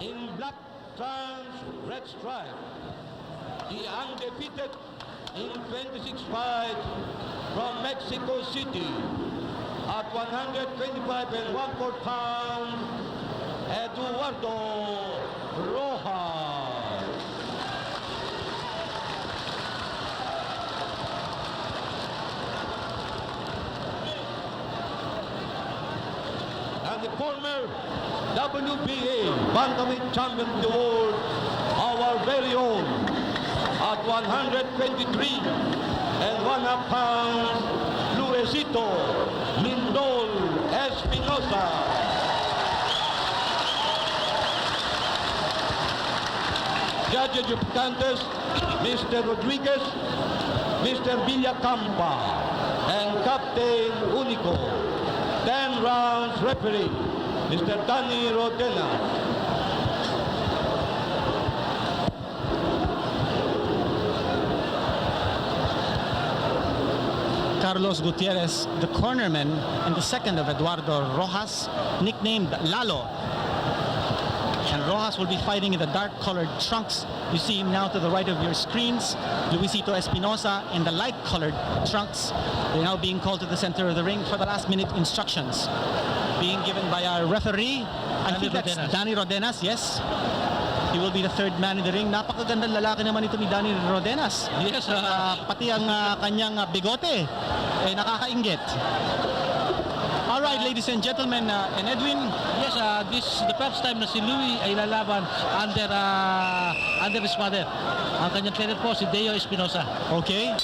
In black trunks, red stripe, the undefeated in 26 fights from Mexico City at 125 and 1/4 pounds, Eduardo Rojas. And the former WBA bantamweight champion of the world, our very own, at 123 and 1/2 pounds, Luisito Espinosa. Judges of contest, Mr. Rodriguez, Mr. Villacampa, and Captain Unico. 10 rounds referee, Mr. Danny Rodena. Carlos Gutierrez, the cornerman, and the second of Eduardo Rojas, nicknamed Lalo. And Rojas will be fighting in the dark-colored trunks. You see him now to the right of your screens. Luisito Espinosa in the light-colored trunks. They're now being called to the center of the ring for the last-minute instructions. Being given by our referee, I think that's Danny Rodenas, yes. He will be the third man in the ring. Napakagandang lalaki naman ito ni Danny Rodenas. Yes, pati ang kanyang bigote, nakakainggit. All right, ladies and gentlemen, and Edwin. Yes, this is the first time na si Louie ay lalaban under his father. Ang kanyang trainer po, si Deo Espinosa. Okay.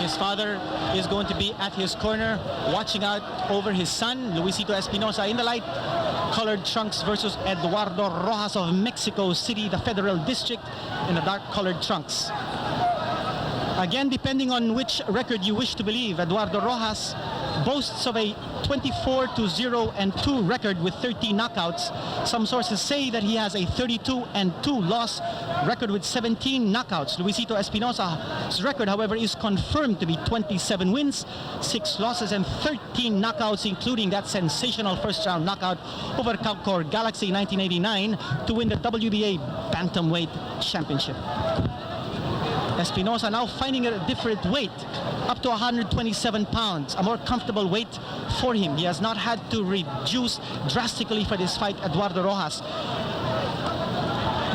His father is going to be at his corner, watching out over his son, Luisito Espinosa, in the light-colored trunks versus Eduardo Rojas of Mexico City, the Federal District, in the dark-colored trunks. Again, depending on which record you wish to believe, Eduardo Rojas boasts of a 24-0-2 record with 30 knockouts. Some sources say that he has a 32-2 loss record with 17 knockouts. Luisito Espinosa's record, however, is confirmed to be 27 wins, 6 losses, and 13 knockouts, including that sensational first-round knockout over Calcor Galaxy 1989 to win the WBA Bantamweight Championship. Espinosa now finding a different weight, up to 127 pounds, a more comfortable weight for him. He has not had to reduce drastically for this fight, Eduardo Rojas.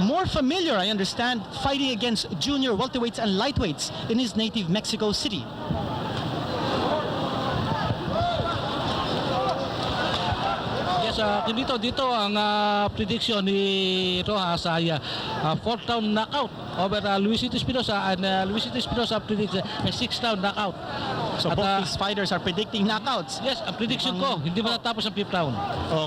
More familiar, I understand, fighting against junior welterweights and lightweights in his native Mexico City. Yes, dito ang prediction ni Rojas ay 4th round knockout over Luisito Espinosa, and Luisito Espinosa predicts a 6th round knockout. So both these fighters are predicting knockouts. Yes, ang prediction ko, hindi matatapos ang 5th round.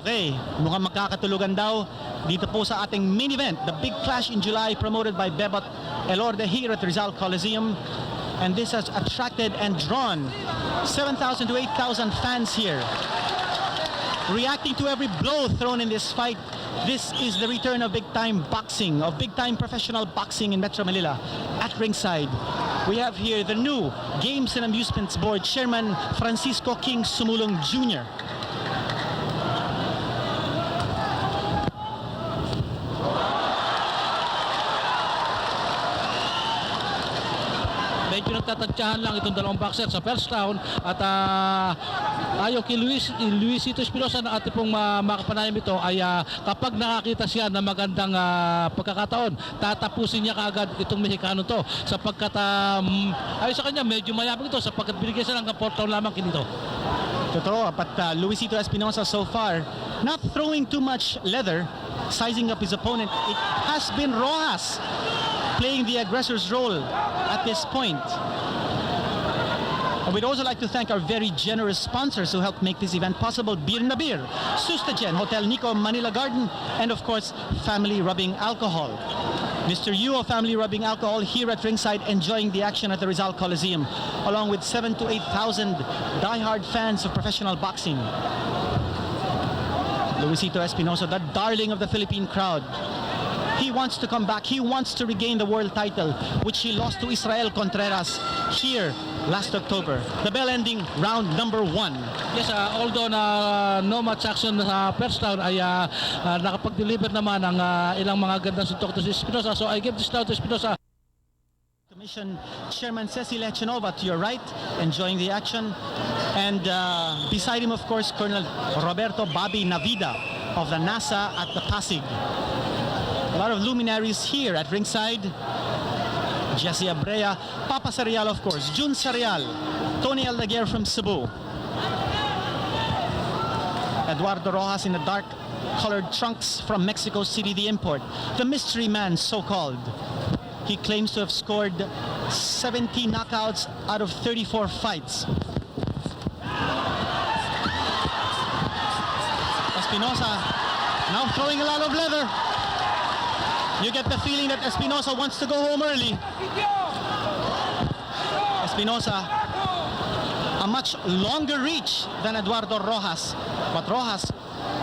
Okay, mukhang magkakatulugan daw dito po sa ating main event, the Big Clash in July, promoted by Bebot Elorde here at Rizal Coliseum. And this has attracted and drawn 7,000 to 8,000 fans here, reacting to every blow thrown in this fight. This is the return of big-time boxing, of big-time professional boxing in Metro Manila. At ringside, we have here the new Games and Amusements Board Chairman, Francisco King Sumulong Jr. Medyo nagtatantyahan lang itong dalawang boxer sa first round, at ayaw kay Luisito Espinosa na ating pong makapanayam ito ay kapag nakakita siya ng magandang pagkakataon, tatapusin niya kaagad itong mexicano to, sapagkat ayon sa kanya medyo mayabang ito sapagkat binigyan siya ng 4 round lamang kinito. Totoo, but Luisito Espinosa so far not throwing too much leather, sizing up his opponent. It has been Rojas playing the aggressor's role at this point. And we'd also like to thank our very generous sponsors who helped make this event possible: Beer na Beer, Sustagen, Hotel Nico, Manila Garden, and of course, Family Rubbing Alcohol. Mr. Yu of Family Rubbing Alcohol here at ringside, enjoying the action at the Rizal Coliseum, along with 7,000 to 8,000 diehard fans of professional boxing. Luisito Espinosa, the darling of the Philippine crowd. He wants to come back. He wants to regain the world title, which he lost to Israel Contreras here last October. The bell-ending round number 1. Yes, although na no match action sa first round ay nakapag-deliver naman ng ilang mga gandang suntok to si Espinosa. So I give this round to Espinosa. Commission Chairman Ceci Lechenova to your right, enjoying the action. And beside him, of course, Colonel Roberto Bobby Navida of the NASA at the Pasig. A lot of luminaries here at ringside. Jesse Abrea, Papa Sarial, of course, Jun Sarial, Tony Aldaguer from Cebu. Eduardo Rojas in the dark colored trunks from Mexico City, the import. The mystery man, so-called. He claims to have scored 70 knockouts out of 34 fights. Espinosa now throwing a lot of leather. You get the feeling that Espinosa wants to go home early. Espinosa, a much longer reach than Eduardo Rojas. But Rojas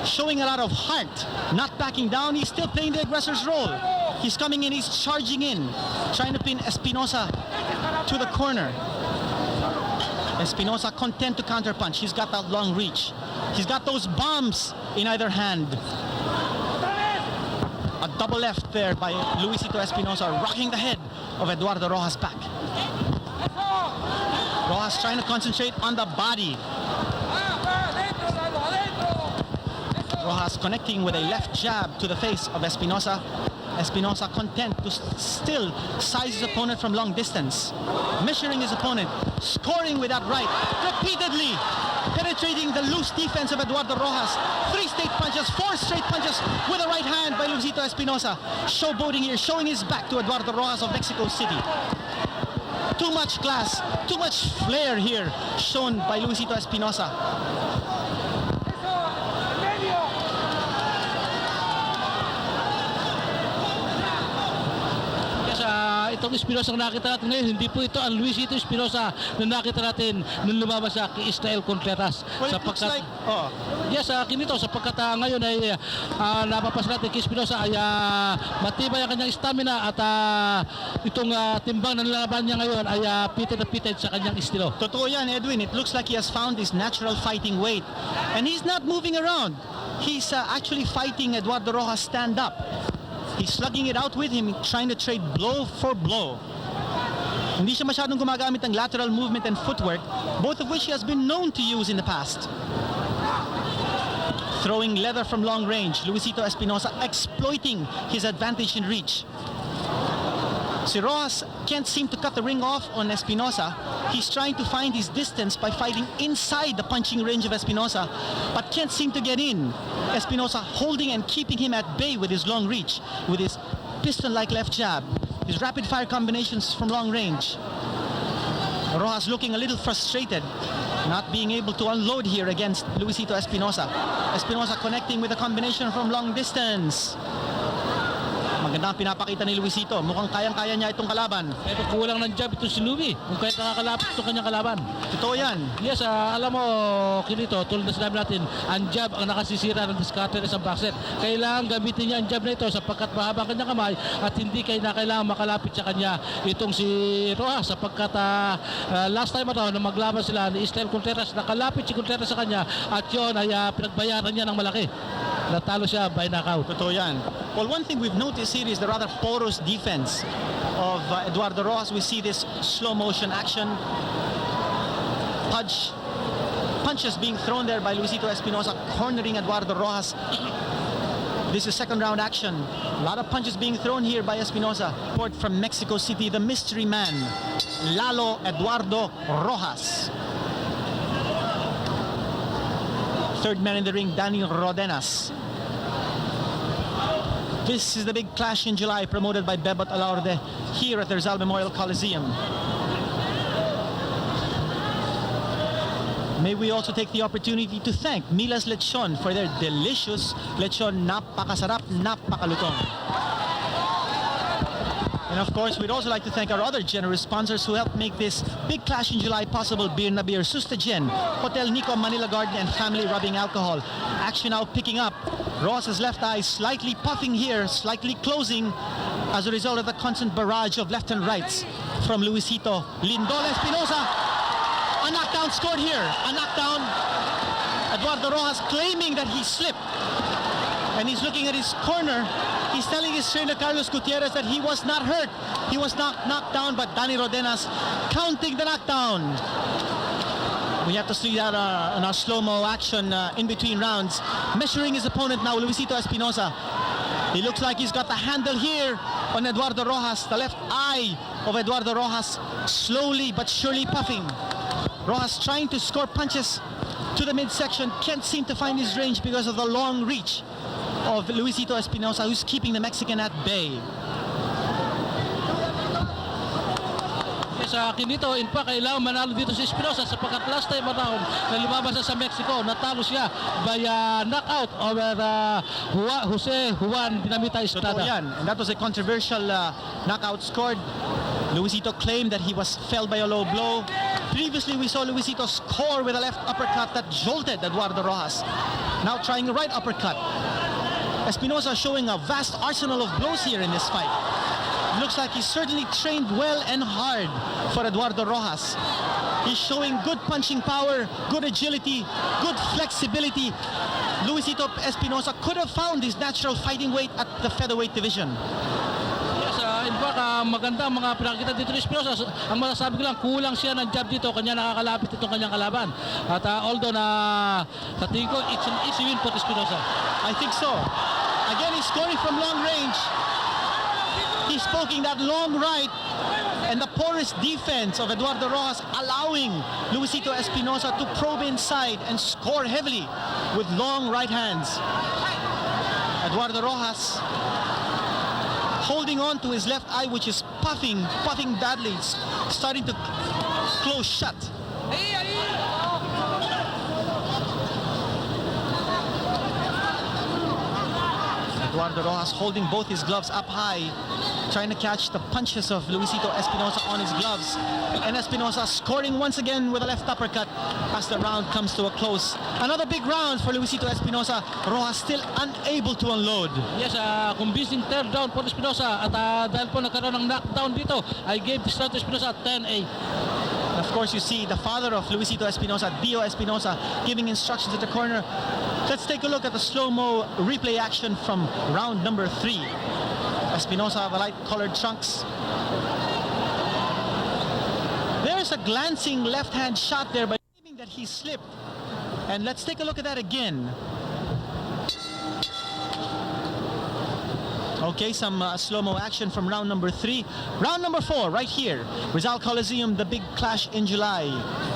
showing a lot of heart, not backing down. He's still playing the aggressor's role. He's coming in, he's charging in, trying to pin Espinosa to the corner. Espinosa content to counterpunch. He's got that long reach. He's got those bombs in either hand. A double left there by Luisito Espinosa, rocking the head of Eduardo Rojas back. Rojas trying to concentrate on the body. Rojas connecting with a left jab to the face of Espinosa. Espinosa content to still size his opponent from long distance. Measuring his opponent, scoring with that right, repeatedly penetrating the loose defense of Eduardo Rojas. 3 straight punches, 4 straight punches with a right hand by Luisito Espinosa. Showboating here, showing his back to Eduardo Rojas of Mexico City. Too much class, too much flair here shown by Luisito Espinosa. Itong Espinosa na nakita natin ngayon, hindi po ito ang Luisito Espinosa na nakita natin nung lumabas sa Israel Contreras. Well, it looks like, yes, kinito, sapagkat ngayon ay napapas natin kay Espinosa ay matibay ang kanyang stamina at itong timbang na nilalaban niya ngayon ay pitted na pitted sa kanyang estilo. Totoo yan, Edwin. It looks like he has found his natural fighting weight. And he's not moving around. He's actually fighting Eduardo Rojas stand up. He's slugging it out with him, trying to trade blow for blow. Hindi siya masyadong gumagamit ng lateral movement and footwork, both of which he has been known to use in the past. Throwing leather from long range, Luisito Espinosa exploiting his advantage in reach. Si Rojas can't seem to cut the ring off on Espinosa. He's trying to find his distance by fighting inside the punching range of Espinosa, but can't seem to get in. Espinosa holding and keeping him at bay with his long reach, with his piston-like left jab, his rapid-fire combinations from long range. Rojas looking a little frustrated, not being able to unload here against Luisito Espinosa. Espinosa connecting with a combination from long distance. Maganda ang pinapakita ni Luisito. Mukhang kayang-kaya niya itong kalaban. Pero kulang ng jab ito si Louie, kung kaya nakakalapit itong kanyang kalaban. Totoo yan. Yes, alam mo, Kinito, tulad na sinabi natin, ang jab ang nakasisira ng diskarte ng isang boxer. Kailangan gamitin niya ang jab na ito sapagkat mahaba ang kanyang kamay at hindi kailangan makalapit sa kanya itong si Rojas sapagkat last time ito na maglaban sila ni Israel Contreras, nakalapit si Contreras sa kanya at yun ay pinagbayaran niya ng malaki. Natalo siya by knockout. Totoo yan. Well, one thing we've noticed here is the rather porous defense of Eduardo Rojas. We see this slow motion action. Punches being thrown there by Luisito Espinosa, cornering Eduardo Rojas. This is second round action. A lot of punches being thrown here by Espinosa. Report from Mexico City, the mystery man, Lalo Eduardo Rojas. Third man in the ring, Danny Rodenas. This is the big clash in July promoted by Bebot Alaurde here at the Rizal Memorial Coliseum. May we also take the opportunity to thank Milas Lechon for their delicious lechon. Napakasarap, napakalutong. And of course, we'd also like to thank our other generous sponsors who helped make this big clash in July possible. Beer na Beer, Sustagen, Hotel Nico, Manila Garden, and Family Rubbing Alcohol. Action now picking up. Ross's left eye slightly puffing here, slightly closing as a result of the constant barrage of left and rights from Luisito. Lindol Espinosa A knockdown scored here. A knockdown. Eduardo Rojas claiming that he slipped. And he's looking at his corner. He's telling his trainer Carlos Gutierrez that he was not hurt. He was not knocked down, but Danny Rodenas counting the knockdown. We have to see that on our slow-mo action in between rounds. Measuring his opponent now, Luisito Espinosa. He looks like he's got the handle here on Eduardo Rojas. The left eye of Eduardo Rojas slowly but surely puffing. Rojas trying to score punches to the midsection. Can't seem to find his range because of the long reach of Luisito Espinosa, who's keeping the Mexican at bay. Sa akin dito, in fact, kailangan manalo dito si Espinosa sapagkat last time around na lumabas sa Mexico, natalo siya by knockout over Jose Juan Dinamita Estrada. And that was a controversial knockout scored. Luisito claimed that he was felled by a low blow. Previously, we saw Luisito score with a left uppercut that jolted Eduardo Rojas. Now trying a right uppercut. Espinosa showing a vast arsenal of blows here in this fight. Looks like he's certainly trained well and hard for Eduardo Rojas. He's showing good punching power, good agility, good flexibility. Luisito Espinosa could have found his natural fighting weight at the featherweight division. Yes, in fact, maganda ang mga pinakita dito ni Espinosa. Ang masasabi ko lang, kulang siya ng jab dito, kanya nakakalapit itong kanyang kalaban. At although na sa tingin ko, it's an easy win for Espinosa. I think so. Again, he's scoring from long range. He's poking that long right, and the porous defense of Eduardo Rojas allowing Luisito Espinosa to probe inside and score heavily with long right hands. Eduardo Rojas holding on to his left eye, which is puffing badly. It's starting to close shut. Eduardo Rojas holding both his gloves up high, trying to catch the punches of Luisito Espinosa on his gloves. And Espinosa scoring once again with a left uppercut as the round comes to a close. Another big round for Luisito Espinosa. Rojas still unable to unload. Yes, convincing third down for Espinosa. At dahil po nagkaroon ng knockdown dito, I gave this round to Espinosa 10-8. Of course, you see the father of Luisito Espinosa, Dio Espinosa, giving instructions at the corner. Let's take a look at the slow-mo replay action from round number 3. Espinosa, the light-colored trunks. There's a glancing left-hand shot there, but claiming that he slipped. And let's take a look at that again. Okay, some slow-mo action from round number 3. Round number 4, right here. Rizal Coliseum, the big clash in July.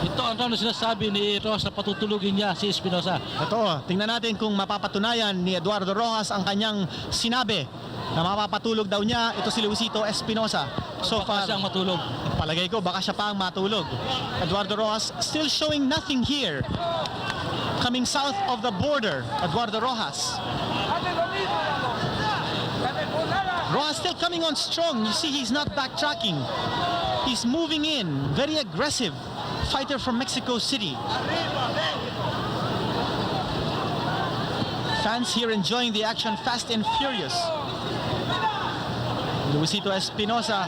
Ito ang na sinasabi ni Rojas na patutulugin niya si Espinosa. Ito, tingnan natin kung mapapatunayan ni Eduardo Rojas ang kanyang sinabi na mapapatulog daw niya. Ito si Luisito Espinosa. So far, siyang matulog. Palagay ko, baka siya pa ang matulog. Eduardo Rojas still showing nothing here. Coming south of the border, Eduardo Rojas. Rojas still coming on strong. You see, he's not backtracking. He's moving in. Very aggressive fighter from Mexico City. Fans here enjoying the action fast and furious. Luisito Espinosa,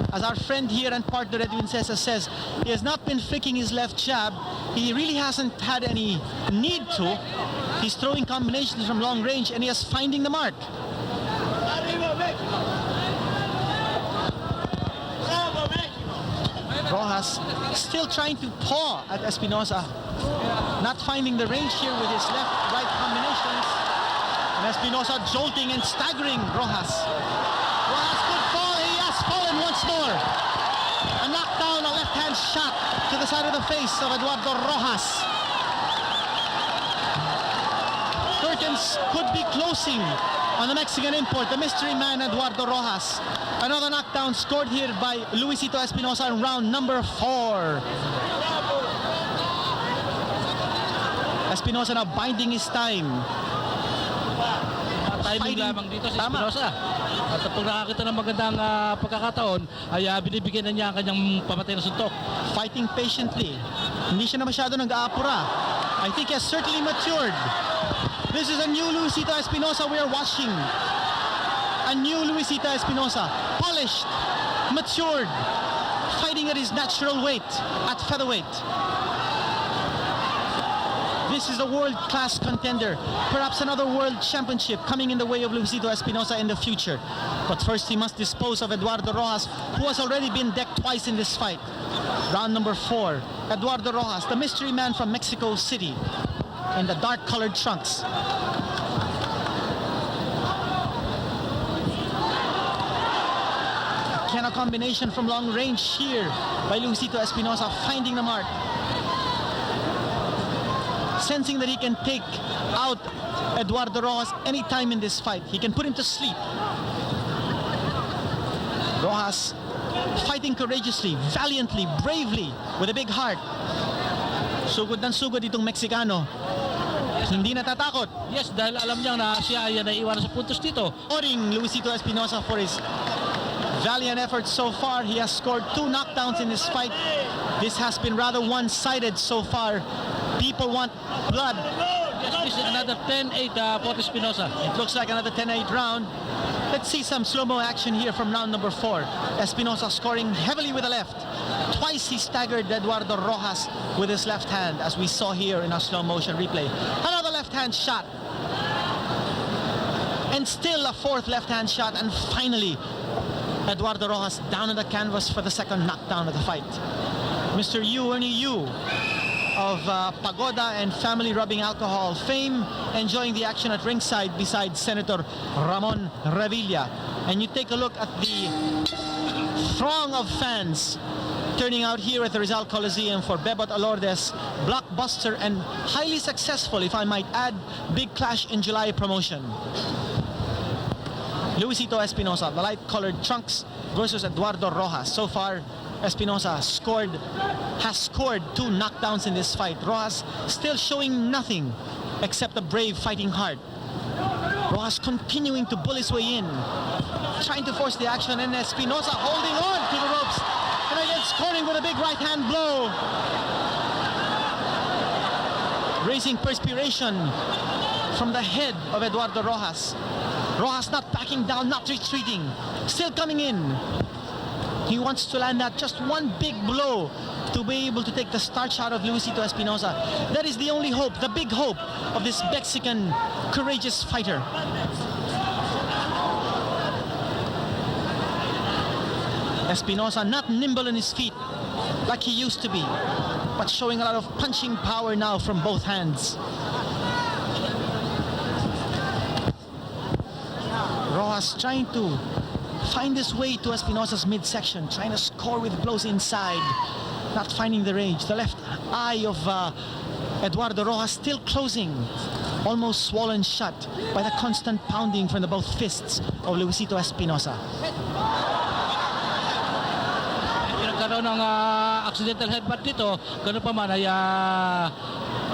as our friend here and partner Edwin Cesa says, he has not been flicking his left jab. He really hasn't had any need to. He's throwing combinations from long range and he is finding the mark. Rojas still trying to paw at Espinosa, not finding the range here with his left-right combinations. And Espinosa jolting and staggering Rojas. Rojas could fall. He has fallen once more. A knockdown, a left-hand shot to the side of the face of Eduardo Rojas. Curtains could be closing on the Mexican import, the mystery man Eduardo Rojas. Another knockdown scored here by Luisito Espinosa in round number 4. Espinosa now biding his time. Timing lamang dito si Espinosa. At pag nakakita ng magandang pagkakataon, ay binibigyan na niya ang kanyang pamatay na suntok. Fighting patiently. Hindi siya na masyado nag-aapura. I think he has certainly matured. This is a new Luisito Espinosa we are watching. A new Luisito Espinosa. Polished, matured, fighting at his natural weight, at featherweight. This is a world-class contender. Perhaps another world championship coming in the way of Luisito Espinosa in the future. But first he must dispose of Eduardo Rojas, who has already been decked twice in this fight. Round number 4. Eduardo Rojas, the mystery man from Mexico City, in the dark-colored trunks. Again, a combination from long range here by Luisito Espinosa, finding the mark. Sensing that he can take out Eduardo Rojas any time in this fight. He can put him to sleep. Rojas fighting courageously, valiantly, bravely, with a big heart. Sugod ng sugod itong Mexicano. Hindi natatakot. Yes, dahil alam niya na siya ay naiiwanan sa puntos dito. Honoring Luisito Espinosa for his valiant efforts so far. He has scored 2 knockdowns in this fight. This has been rather one-sided so far. People want blood. Yes, this is another 10-8 for Espinosa. It looks like another 10-8 round. Let's see some slow-mo action here from round number 4. Espinosa scoring heavily with the left. Twice he staggered Eduardo Rojas with his left hand, as we saw here in our slow-motion replay. Another left-hand shot. And still a 4th left-hand shot. And finally, Eduardo Rojas down on the canvas for the 2nd knockdown of the fight. Mr. Ernie Yu of Pagoda and Family Rubbing Alcohol fame, enjoying the action at ringside beside Senator Ramon Revilla. And you take a look at the throng of fans turning out here at the Rizal Coliseum for Bebot Alorde's blockbuster and highly successful, if I might add, Big Clash in July promotion. Luisito Espinosa, the light-colored trunks versus Eduardo Rojas. So far, Espinosa has scored 2 knockdowns in this fight. Rojas still showing nothing except a brave fighting heart. Rojas continuing to bull his way in, trying to force the action, and Espinosa holding on to the ropes, and again scoring with a big right-hand blow. Raising perspiration from the head of Eduardo Rojas. Rojas not backing down, not retreating, still coming in. He wants to land that just one big blow to be able to take the starch out of Luisito Espinosa. That is the only hope, the big hope of this Mexican courageous fighter. Espinosa not nimble on his feet like he used to be, but showing a lot of punching power now from both hands. Rojas trying to find his way to Espinosa's midsection, trying to score with blows inside, not finding the range. The left eye of Eduardo Rojas still closing, almost swollen shut by the constant pounding from the both fists of Luisito Espinosa. Nagkaroon ng accidental headbutt dito, ganoon pa man ay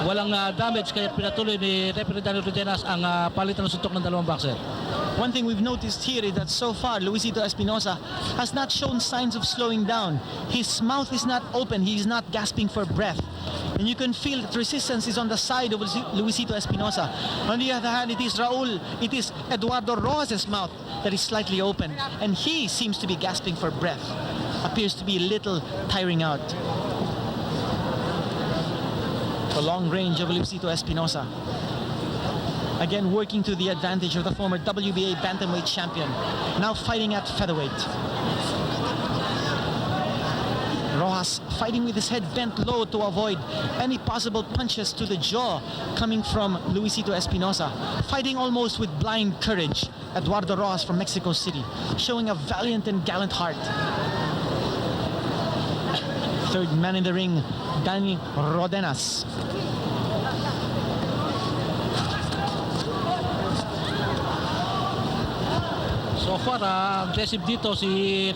walang damage, kaya pinatuloy ni Referee Daniel Rodenas ang palitan ng suntok ng dalawang boxer. One thing we've noticed here is that so far Luisito Espinosa has not shown signs of slowing down. His mouth is not open, he is not gasping for breath. And you can feel that resistance is on the side of Luisito Espinosa. On the other hand, it is Eduardo Rojas' mouth that is slightly open, and he seems to be gasping for breath. Appears to be a little tiring out. The long range of Luisito Espinosa. Again, working to the advantage of the former WBA bantamweight champion, now fighting at featherweight. Rojas fighting with his head bent low to avoid any possible punches to the jaw coming from Luisito Espinosa. Fighting almost with blind courage. Eduardo Rojas from Mexico City, showing a valiant and gallant heart. Third man in the ring, Danny Rodenas. So far, aggressive dito si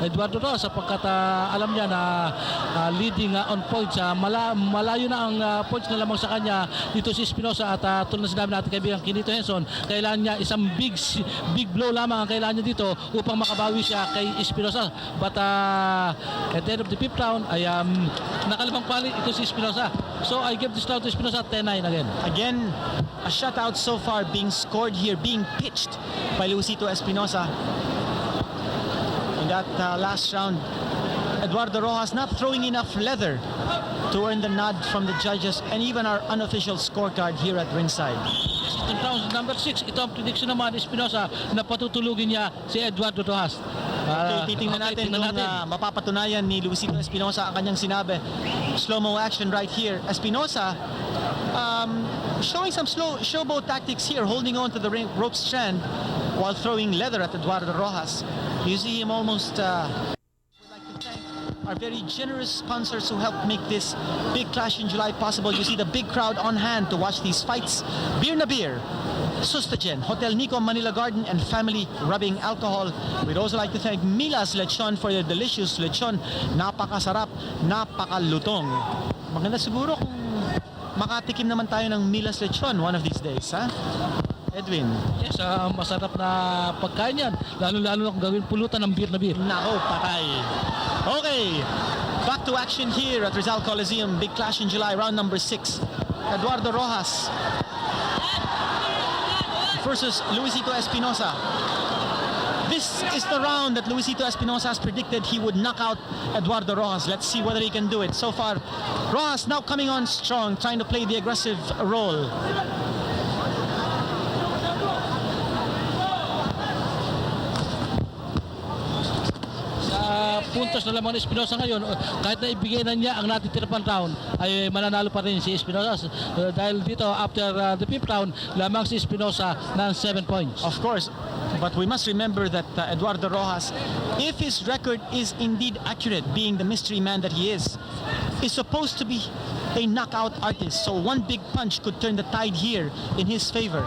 Eduardo Rojas sapagkat alam niya na leading on points. Malayo na ang points na lamang sa kanya dito si Espinosa, at tulad na sinabi natin kaibigan Kinito Henson, kailangan niya isang big blow lamang ang kailangan niya dito upang makabawi siya kay Espinosa. But at the end of the 5th round ay nakalibang pali ito si Espinosa. So I give this round to Espinosa 10-9 again. Again, a shutout so far being scored here, being pitched by Luisito Espinosa. in that last round. Eduardo Rojas not throwing enough leather to earn the nod from the judges and even our unofficial scorecard here at ringside. In round number 6, ito ang prediction naman ni Espinosa na patutulugin niya si Eduardo Rojas. Okay, titingnan natin kung mapapatunayan ni Luisito Espinosa ang kanyang sinabi. Slow-mo action right here. Espinosa showing some slow showboat tactics here, holding on to the rope strand while throwing leather at Eduardo Rojas. You see him almost our very generous sponsors who helped make this big clash in July possible. You see the big crowd on hand to watch these fights. Beer na Beer, Sustagen, Hotel Nico Manila Garden, and Family Rubbing Alcohol. We'd also like to thank Milas Lechon for their delicious lechon. Napakasarap, napakalutong. Maganda siguro kung makatikim naman tayo ng Milas Lechon one of these days, ha? Edwin. Yes, masarap na pagkain yan. Lalo-lalo na kung gawin pulutan ng beer na beer. Nako, patay. Okay, back to action here at Rizal Coliseum. Big clash in July, round number 6. Eduardo Rojas versus Luisito Espinosa. This is the round that Luisito Espinosa has predicted he would knock out Eduardo Rojas. Let's see whether he can do it. So far, Rojas now coming on strong, trying to play the aggressive role. Puntos na lamang ni Espinosa ngayon, kahit na ibigay na niya ang natitira pang round, ay mananalo pa rin si Espinosa dahil dito after the 5th round lamang si Espinosa ng 7 points. Of course, but we must remember that Eduardo Rojas, if his record is indeed accurate, being the mystery man that he is supposed to be a knockout artist, so one big punch could turn the tide here in his favor.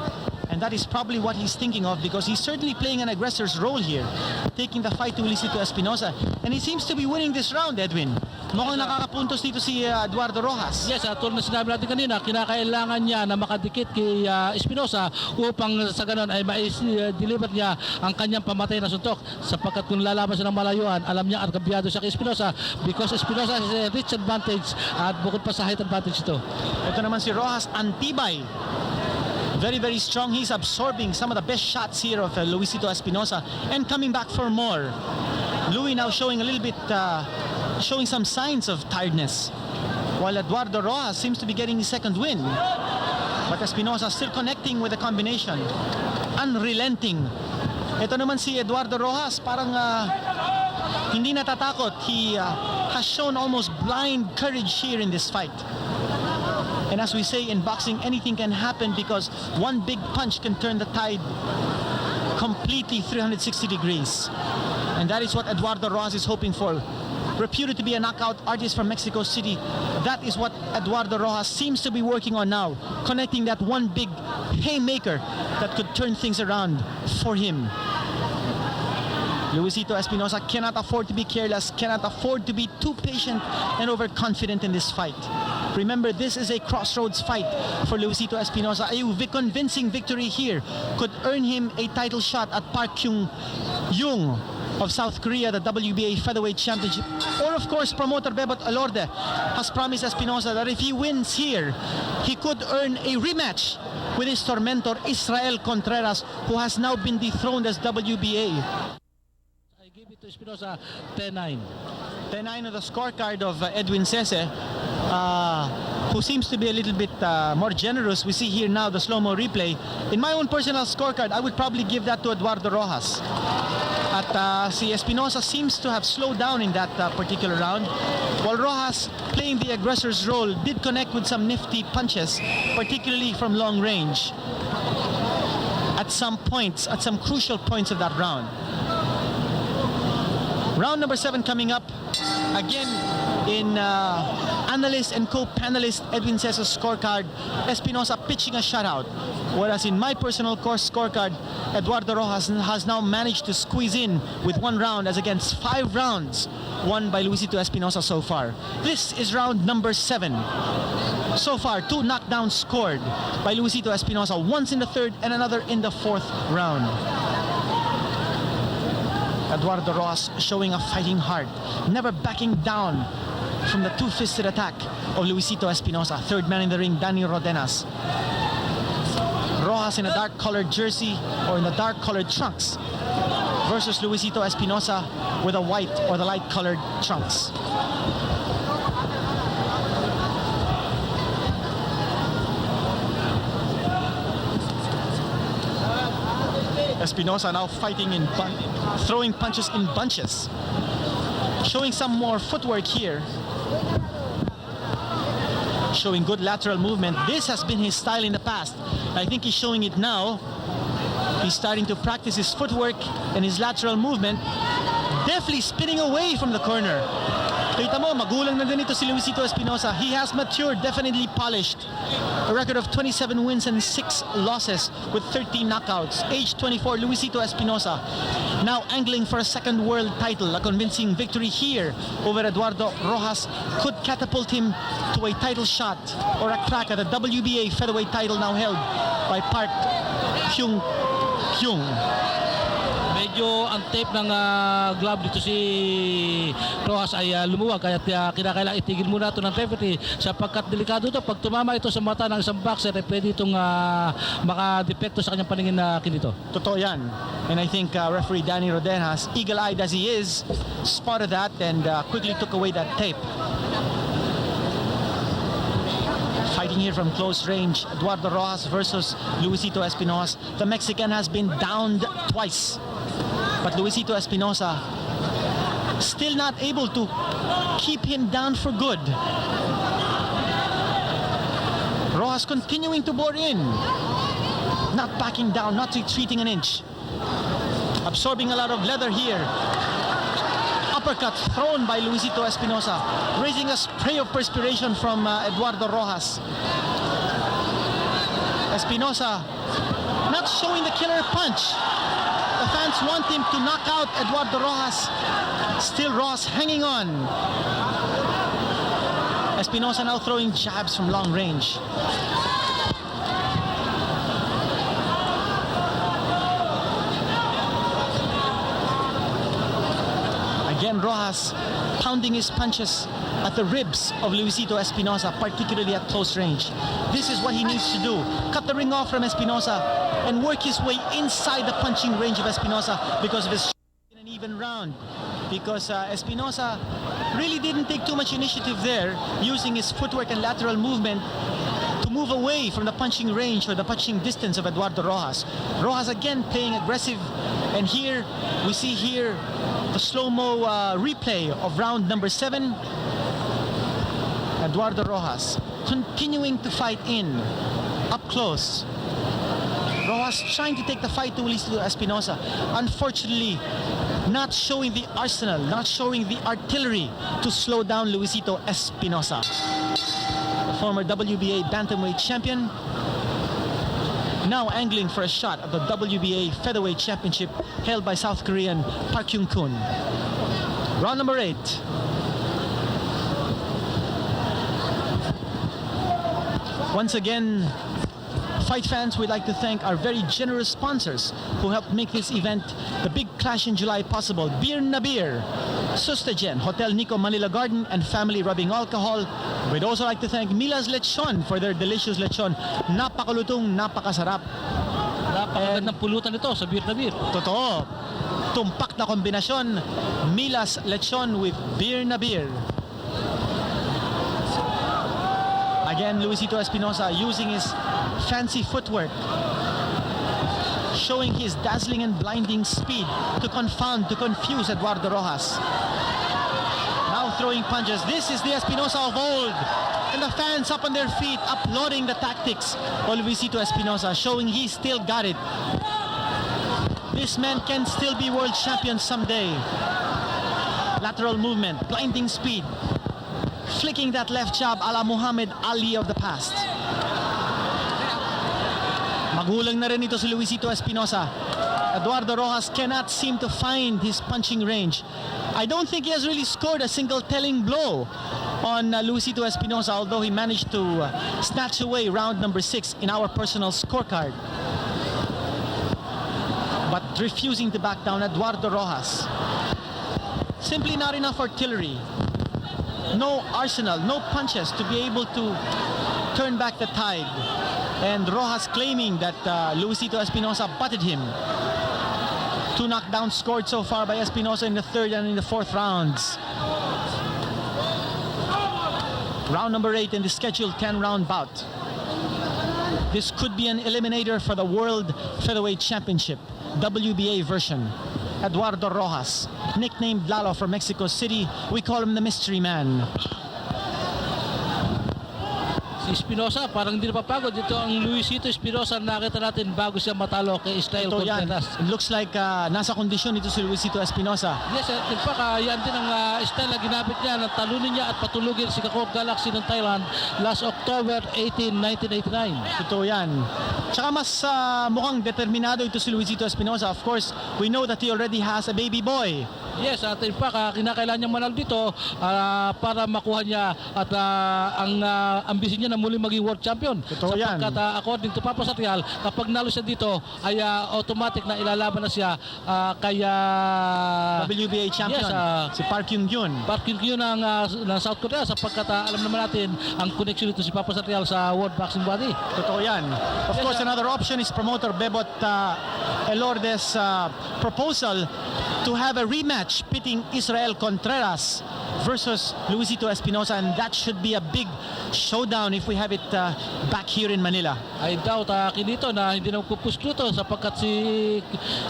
And that is probably what he's thinking of, because he's certainly playing an aggressor's role here, taking the fight to Luisito Espinosa. And he seems to be winning this round, Edwin. Mukhang nakakapuntos dito si Eduardo Rojas. Yes, tulad na sinabi natin kanina, kinakailangan niya na makadikit kay Espinosa upang sa ganon ay ma-deliver niya ang kanyang pamatay na suntok. Sapagkat kung lalaban siya ng malayuan, alam niya at kabiyado siya kay Espinosa, because Espinosa has a rich advantage at bukod pa sa height advantage ito. Ito naman si Rojas, antibay. Very, very strong. He's absorbing some of the best shots here of Luisito Espinosa and coming back for more. Louis now showing a little bit, showing some signs of tiredness, while Eduardo Rojas seems to be getting his second win. But Espinosa still connecting with the combination, unrelenting. Ito naman si Eduardo Rojas, parang hindi natatakot. He has shown almost blind courage here in this fight. And as we say in boxing, anything can happen, because one big punch can turn the tide completely 360 degrees. And that is what Eduardo Rojas is hoping for. Reputed to be a knockout artist from Mexico City, that is what Eduardo Rojas seems to be working on now, connecting that one big haymaker that could turn things around for him. Luisito Espinosa cannot afford to be careless, cannot afford to be too patient and overconfident in this fight. Remember, this is a crossroads fight for Luisito Espinosa. A convincing victory here could earn him a title shot at Park Kyung-Jung of South Korea, the WBA Featherweight Championship. Or of course, promoter Bebot Alorde has promised Espinosa that if he wins here, he could earn a rematch with his tormentor Israel Contreras, who has now been dethroned as WBA. I give it to Espinosa 10-9. 10-9 on the scorecard of Edwin Sese, who seems to be a little bit more generous. We see here now the slow-mo replay. In my own personal scorecard, I would probably give that to Eduardo Rojas. At si Espinosa seems to have slowed down in that particular round, while Rojas, playing the aggressor's role, did connect with some nifty punches, particularly from long range, at some points, at some crucial points of that round. Round number 7 coming up. Again, in analyst and co-panelist Edwin Cesa's scorecard, Espinosa pitching a shutout. Whereas in my personal course scorecard, Eduardo Rojas has now managed to squeeze in with 1 round, as against 5 rounds won by Luisito Espinosa so far. This is round number 7. So far, 2 knockdowns scored by Luisito Espinosa, once in the 3rd and another in the 4th round. Eduardo Rojas showing a fighting heart, never backing down from the two-fisted attack of Luisito Espinosa. 3rd man in the ring, Danny Rodenas. Rojas in a dark-colored jersey, or in the dark-colored trunks, versus Luisito Espinosa with the white or the light colored trunks. Espinosa now fighting in throwing punches in bunches, showing some more footwork here, showing good lateral movement. This has been his style in the past. I think he's showing it now. He's starting to practice his footwork and his lateral movement, definitely spinning away from the corner. Kita mo, magulang na din ito si Luisito Espinosa. He has matured, definitely polished. A record of 27 wins and 6 losses with 13 knockouts. Age 24, Luisito Espinosa. Now angling for a second world title. A convincing victory here over Eduardo Rojas could catapult him to a title shot or a crack at the WBA featherweight title now held by Park Hyung. Medyo ang tape ng glove dito si Rojas ay lumuwag, kaya kinakailangan itigil muna ito ng referee sapagkat delikado ito. Pag tumama ito sa mata ng isang boxer, pwede itong makadepekto sa kanyang paningin na kinito. Totoo yan. And I think referee Danny Rodenas, eagle-eyed as he is, spotted that and quickly took away that tape. Fighting here from close range, Eduardo Rojas versus Luisito Espinosa. The Mexican has been downed twice, but Luisito Espinosa still not able to keep him down for good. Rojas continuing to bore in, not backing down, not retreating an inch, absorbing a lot of leather here. Uppercut thrown by Luisito Espinosa, raising a spray of perspiration from Eduardo Rojas. Espinosa not showing the killer punch. The fans want him to knock out Eduardo Rojas. Still Rojas hanging on. Espinosa now throwing jabs from long range. Again, Rojas pounding his punches at the ribs of Luisito Espinosa, particularly at close range. This is what he needs to do. Cut the ring off from Espinosa and work his way inside the punching range of Espinosa because of his in an even round. Because Espinosa really didn't take too much initiative there, using his footwork and lateral movement to move away from the punching range or the punching distance of Eduardo Rojas. Rojas again playing aggressive, and here we see here the slow-mo replay of round number 7. Eduardo Rojas continuing to fight in, up close. Rojas trying to take the fight to Luisito Espinosa. Unfortunately, not showing the arsenal, not showing the artillery to slow down Luisito Espinosa. The former WBA bantamweight champion, now angling for a shot at the WBA featherweight championship held by South Korean Park Hyung-kun. Round number 8. Once again, fight fans, we'd like to thank our very generous sponsors who helped make this event, the big clash in July, possible. Beer na Beer, Sustagen, Hotel Nico Manila Garden, and Family Rubbing Alcohol. We'd also like to thank Mila's Lechon for their delicious lechon. Napakalutong, napakasarap. Napakagandang pulutan ito sa Beer na Beer. Totoo. Tumpak na kombinasyon. Mila's Lechon with Beer na Beer. Again, Luisito Espinosa using his fancy footwork, showing his dazzling and blinding speed to confound, to confuse Eduardo Rojas. Now throwing punches. This is the Espinosa of old. And the fans up on their feet, applauding the tactics of Luisito Espinosa, showing he still got it. This man can still be world champion someday. Lateral movement, blinding speed, flicking that left jab a la Muhammad Ali of the past. Magulang na rin ito si Luisito Espinosa. Eduardo Rojas cannot seem to find his punching range. I don't think he has really scored a single telling blow on Luisito Espinosa, although he managed to snatch away round number 6 in our personal scorecard. But refusing to back down, Eduardo Rojas. Simply not enough artillery. No arsenal, no punches to be able to turn back the tide. And Rojas claiming that Luisito Espinosa butted him. 2 knockdowns scored so far by Espinosa in the third and in the fourth rounds. Round number 8 in the scheduled 10-round bout. This could be an eliminator for the World Featherweight Championship, WBA version. Eduardo Rojas, nicknamed Lalo from Mexico City, we call him the Mystery Man. Si Espinosa parang hindi napapagod. Ito ang Luisito Espinosa na nakita natin bago siya matalo kay Israel Ito yan. Contreras. It looks like nasa kondisyon ito si Luisito Espinosa. Yes, in fact, yan din ang style na ginamit niya na talunin niya at patulugin si Kakor Galaxy ng Thailand last October 18, 1989. Ito yan. Tsaka mas mukhang determinado ito si Luisito Espinosa. Of course, we know that he already has a baby boy. Yes, at in fact, kinakailangan niyang manalo dito para makuha niya at ang ambisyon niya na muli maging world champion. Totoo yan. Sapagkat according to Papa Satrial, kapag nalo siya dito ay automatic na ilalaban na siya kaya WBA champion, yes, si Park Yung-gyun. Park Yung-gyun ng South Korea sapagkat alam naman natin ang connection nito si Papa Satrial sa World Boxing Body. Totoo yan. Of Yes, course, another option is promoter Bebot Elorde's proposal to have a rematch pitting Israel Contreras versus Luisito Espinosa, and that should be a big showdown if we have it back here in Manila. I doubt kinito na hindi na magpupuslo to sapagkat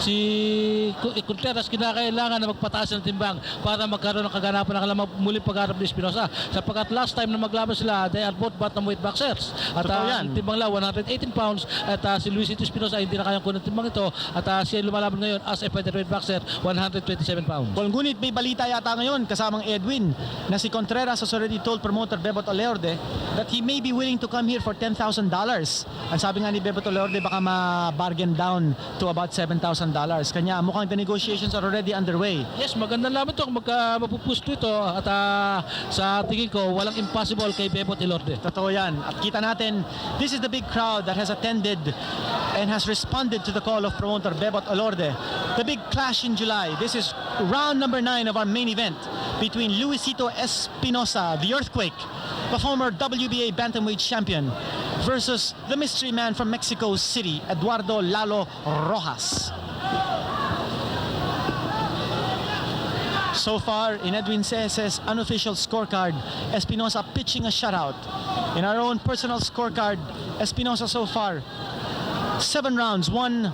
si Contreras kinakailangan na magpataas ng timbang para magkaroon ng kaganapan ng kalamang muling pagharap ni Espinosa sapagkat last time na maglaban sila they are both bantamweight boxers at ang timbang lang 118 pounds at si Luisito Espinosa hindi na kayang kunin timbang ito at siya lumalaban ngayon as a featherweight boxer 127 pounds. Well, ngunit may balita yata ngayon kasamang Edwin na si Contreras has already told promoter Bebot Olerde that he may be willing to come here for $10,000. Ang sabi nga ni Bebot Olerde baka ma-bargain down to about $7,000. Kanya mukhang the negotiations are already underway. Yes, magandang laban ito kung mapupusto ito at sa tingin ko walang impossible kay Bebot Olerde. Totoo yan. At kita natin, this is the big crowd that has attended and has responded to the call of promoter Bebot Olorde. The big clash in July. This is round number 9 of our main event between Luisito Espinosa, the Earthquake, the former WBA bantamweight champion, versus the mystery man from Mexico City, Eduardo Lalo Rojas. So far, in Edwin Ces's unofficial scorecard, Espinosa pitching a shutout. In our own personal scorecard, Espinosa so far, 7 rounds, 1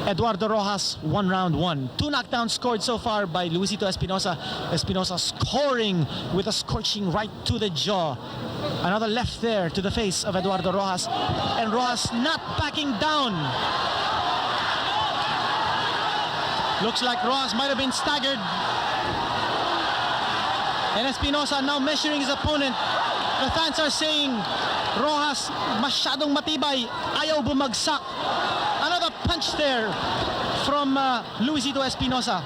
Eduardo Rojas, 1 round 1. 2 knockdowns scored so far by Luisito Espinosa. Espinosa scoring with a scorching right to the jaw. Another left there to the face of Eduardo Rojas. And Rojas not backing down. Looks like Rojas might have been staggered. And Espinosa now measuring his opponent. The fans are saying, Rojas masyadong matibay, ayaw bumagsak. Another punch there from Luisito Espinosa.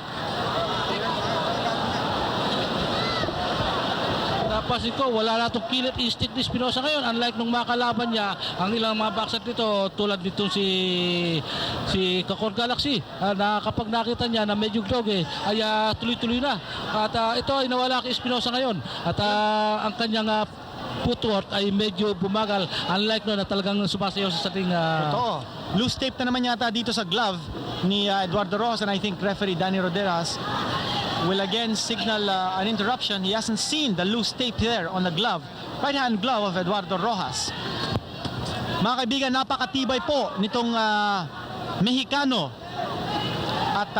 Napansin ko, wala na itong killing instinct ni Espinosa ngayon. Unlike nung makalaban niya, ang ilang mga boxer dito, tulad nitong si Kakor Galaxy, na kapag nakita niya na medyo gloge, ay tuloy-tuloy na. At ito ay nawala kay Espinosa ngayon. At ang kanyang footwork ay medyo bumagal. Unlike no na talagang sumasayaw sa ating... Totoo. Loose tape na naman yata dito sa glove ni Eduardo Rojas, and I think referee Danny Roderas will again signal an interruption. He hasn't seen the loose tape there on the glove, right hand glove of Eduardo Rojas. Mga kaibigan, napakatibay po nitong Mexicano at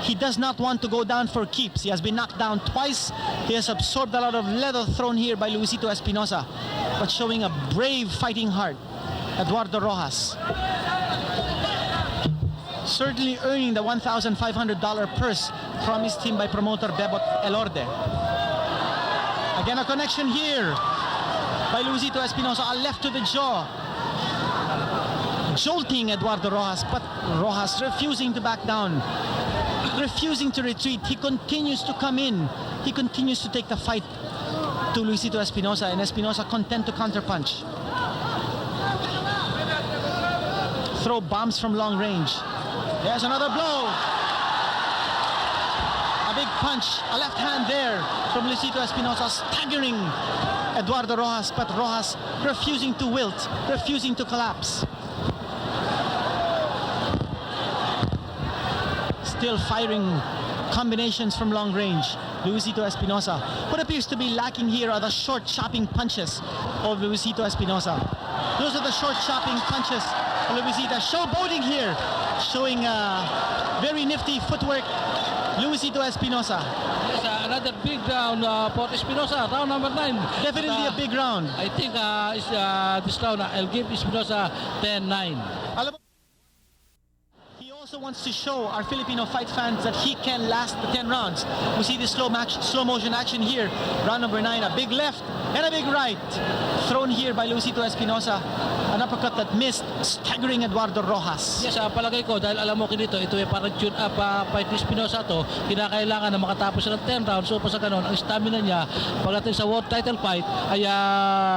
he does not want to go down for keeps. He has been knocked down twice. He has absorbed a lot of leather thrown here by Luisito Espinosa, but showing a brave fighting heart, Eduardo Rojas. Certainly earning the $1,500 purse promised him by promoter Bebot Elorde. Again, a connection here by Luisito Espinosa, a left to the jaw. Jolting Eduardo Rojas, but Rojas refusing to back down, refusing to retreat. He continues to come in. He continues to take the fight to Luisito Espinosa, and Espinosa content to counterpunch. Throw bombs from long range. There's another blow. A big punch, a left hand there from Luisito Espinosa, staggering Eduardo Rojas, but Rojas refusing to wilt, refusing to collapse. still firing combinations from long range. Luisito Espinosa. What appears to be lacking here are the short chopping punches of Luisito Espinosa. Those are the short chopping punches of Luisito. Showboating here, showing very nifty footwork. Luisito Espinosa. Yes, another big round for Espinosa, round number 9. Definitely a big round. I think this round, I'll give Espinosa 10-9. Alam mo, he also wants to show our Filipino fight fans that he can last the 10 rounds. We see this slow motion action here. Round number 9, a big left and a big right. Thrown here by Luisito Espinosa. An uppercut that missed, staggering Eduardo Rojas. Yes, palagay ko, dahil alam mo kinito, ito ay parang tune up fight ni Espinosa to, kinakailangan na makatapos siya ng 10 rounds. So, pa sa ganun, ang stamina niya, pagdating sa world title fight, ay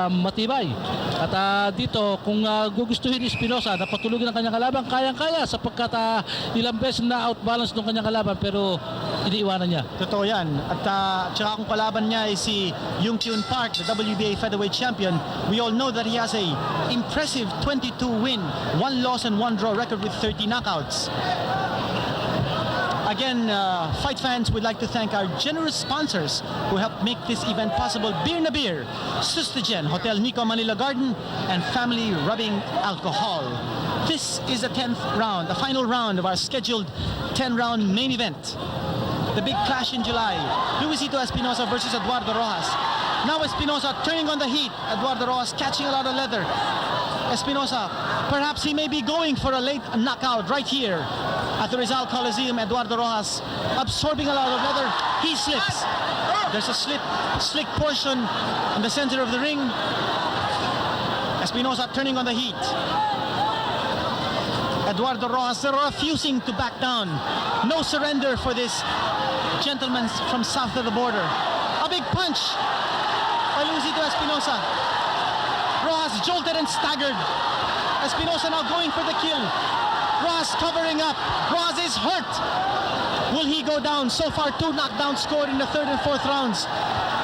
matibay. At dito, kung gugustuhin ni Espinosa na patulugin ang kanyang kalaban, kayang-kaya sapagkat ilang beses na outbalance ng kanyang kalaban, pero iniiwanan niya. Totoo yan. At tsaka kung kalaban niya ay si Yung Kyun Park, the WBA featherweight champion, we all know that he has a impressive 22 win, 1 loss and 1 draw record with 30 knockouts. Again, fight fans would like to thank our generous sponsors who helped make this event possible. Beer na Beer, Sustagen, Hotel Nico Manila Garden, and Family Rubbing Alcohol. This is the 10th round, the final round of our scheduled 10-round main event. The big clash in July, Luisito Espinosa versus Eduardo Rojas. Now Espinosa turning on the heat, Eduardo Rojas catching a lot of leather. Espinosa, perhaps he may be going for a late knockout right here at the Rizal Coliseum. Eduardo Rojas absorbing a lot of leather. He slips. There's a slick portion in the center of the ring. Espinosa turning on the heat. Eduardo Rojas refusing to back down. No surrender for this gentleman from south of the border. A big punch by Luisito Espinosa. Rojas jolted and staggered. Espinosa now going for the kill. Rojas covering up. Rojas is hurt. Will he go down? So far, 2 knockdowns scored in the 3rd and 4th rounds.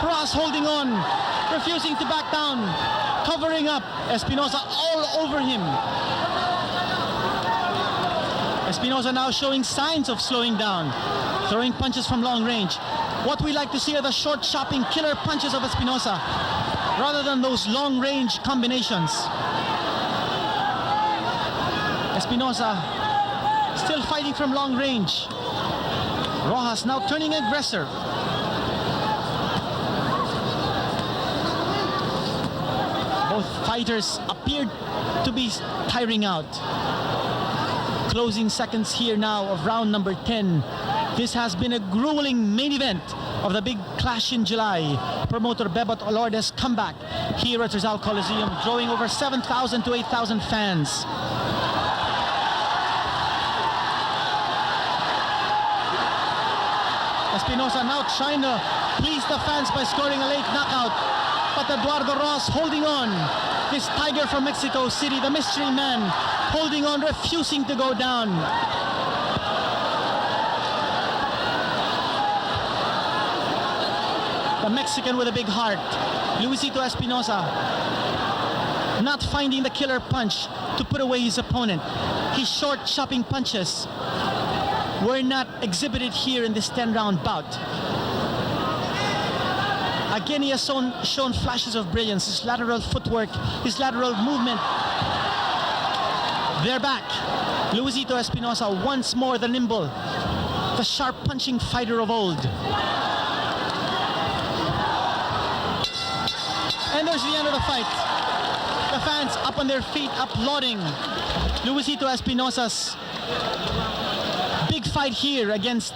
Rojas holding on, refusing to back down, covering up. Espinosa all over him. Espinosa now showing signs of slowing down, throwing punches from long range. What we like to see are the short chopping killer punches of Espinosa rather than those long range combinations. Espinosa still fighting from long range. Rojas now turning aggressor. Both fighters appeared to be tiring out. Closing seconds here now of round number 10. This has been a grueling main event of the big clash in July. Promoter Bebot Olorde's comeback here at Rizal Coliseum, drawing over 7,000 to 8,000 fans. Espinosa now trying to please the fans by scoring a late knockout, but Eduardo Rojas holding on. This tiger from Mexico City, the mystery man, holding on, refusing to go down. The Mexican with a big heart, Luisito Espinosa, not finding the killer punch to put away his opponent. His short chopping punches were not exhibited here in this 10-round bout. Again, he has shown flashes of brilliance, his lateral footwork, his lateral movement. They're back. Luisito Espinosa, once more the nimble, the sharp punching fighter of old. And there's the end of the fight. The fans up on their feet, applauding Luisito Espinosa's big fight here against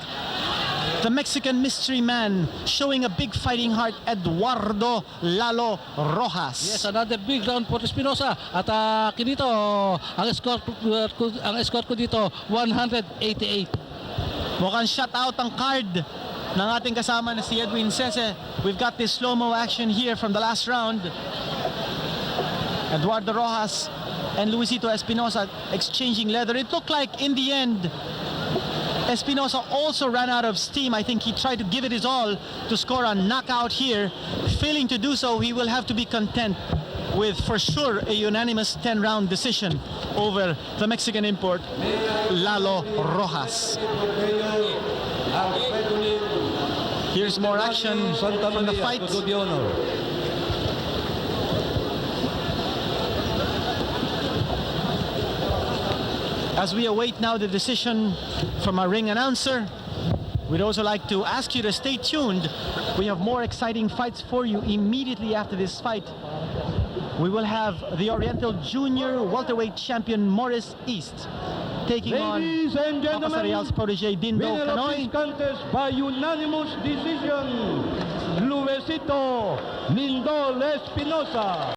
the Mexican mystery man, showing a big fighting heart, Eduardo Lalo Rojas. Yes, another big round for Espinosa. At kinito, ang score ko dito, 188. Mukhang shut out ang card ng ating kasama na si Edwin Sese. We've got this slow-mo action here from the last round. Eduardo Rojas and Luisito Espinosa exchanging leather. It looked like in the end Espinosa also ran out of steam. I think he tried to give it his all to score a knockout here. Failing to do so, he will have to be content with for sure a unanimous 10-round decision over the Mexican import, Lalo Rojas. Here's more action from the fight. As we await now the decision from our ring announcer, we'd also like to ask you to stay tuned. We have more exciting fights for you immediately after this fight. We will have the Oriental Junior welterweight champion Morris East taking Ladies and on gentlemen, Papasarial's protege Dindo winner of Canoy. this contest by unanimous decision, Luisito Espinosa.